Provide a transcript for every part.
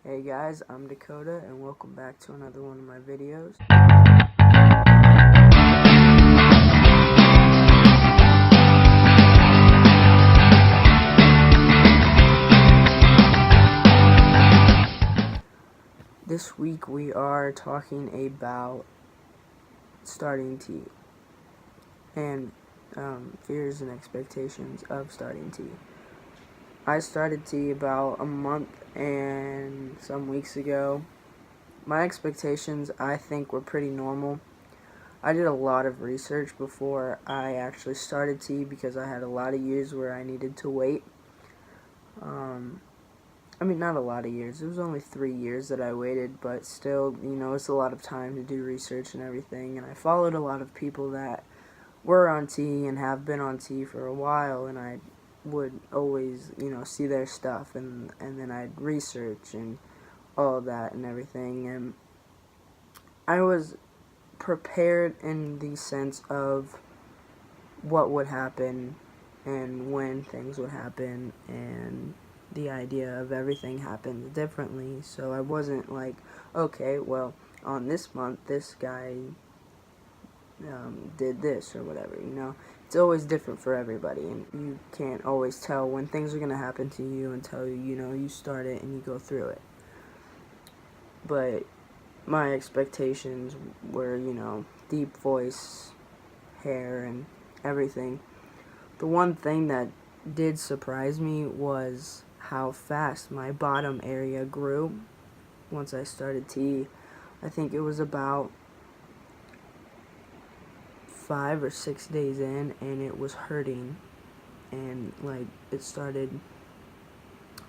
Hey guys, I'm Dakota and welcome back to another one of my videos. This week we are talking about starting tea and fears and expectations of starting tea. I started tea about a month and some weeks ago. My expectations, I think, were pretty normal. I did a lot of research before I actually started tea because I had a lot of years where I needed to wait. Not a lot of years. It was only 3 years that I waited, but still, it's a lot of time to do research and everything. And I followed a lot of people that were on tea and have been on tea for a while, and I would always, see their stuff, and then I'd research and all of that and everything. And I was prepared in the sense of what would happen and when things would happen, and the idea of everything happens differently. So I wasn't like, okay, well, on this month this guy did this or whatever. It's always different for everybody, and you can't always tell when things are going to happen to you until you start it and you go through it. But my expectations were, deep voice, hair, and everything. The one thing that did surprise me was how fast my bottom area grew once I started tea. I think it was about 5 or 6 days in, and it was hurting, and it started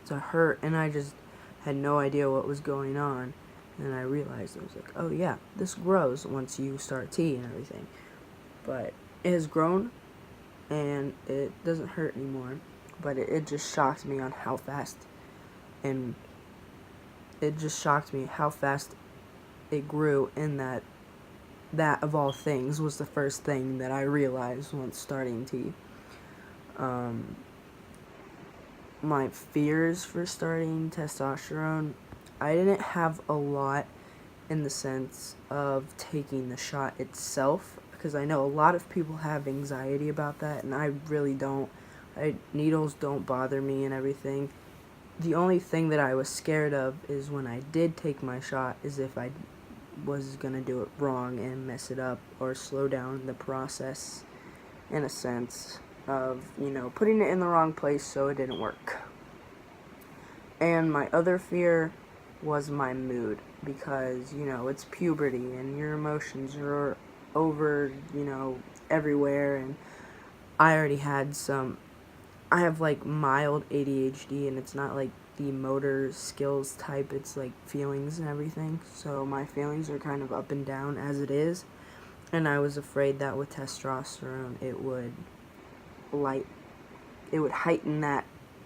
to hurt, and I just had no idea what was going on. And I realized, I was like, oh yeah, this grows once you start tea and everything. But it has grown, and it doesn't hurt anymore. But it just shocked me on how fast, and it just shocked me how fast it grew, in that of all things was the first thing that I realized once starting tea. My fears for starting testosterone, I didn't have a lot in the sense of taking the shot itself, because I know a lot of people have anxiety about that, and I really don't. Needles don't bother me and everything. The only thing that I was scared of is when I did take my shot, is if I was gonna do it wrong and mess it up or slow down the process, in a sense of, putting it in the wrong place so it didn't work. And my other fear was my mood, because, it's puberty and your emotions are over, everywhere, and I already had I have mild ADHD, and it's not like the motor skills type, it's feelings and everything. So my feelings are kind of up and down as it is, and I was afraid that with testosterone it would heighten that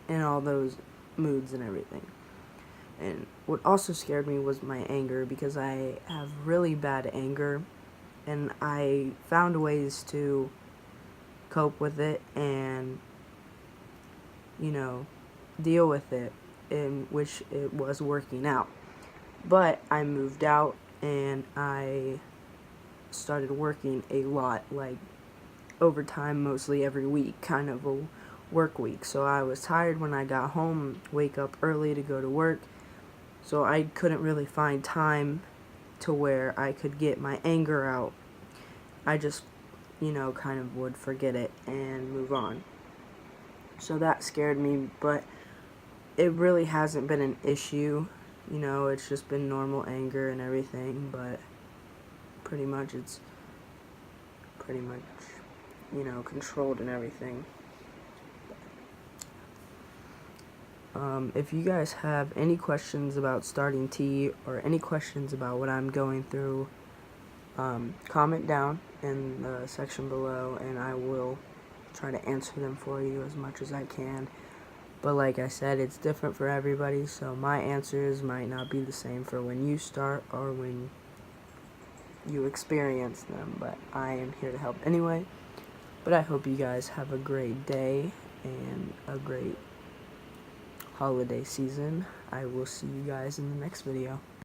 in all those moods and everything. And what also scared me was my anger, because I have really bad anger, and I found ways to cope with it and deal with it, in which it was working out. But I moved out, and I started working a lot, overtime mostly every week, kind of a work week. So I was tired when I got home, wake up early to go to work, so I couldn't really find time to where I could get my anger out. I just, kind of would forget it and move on. So that scared me, but it really hasn't been an issue. It's just been normal anger and everything, but pretty much it's controlled and everything. If you guys have any questions about starting tea, or any questions about what I'm going through, comment down in the section below, and I will try to answer them for you as much as I can. But like I said, it's different for everybody, so my answers might not be the same for when you start or when you experience them, but I am here to help anyway. But I hope you guys have a great day and a great holiday season. I will see you guys in the next video.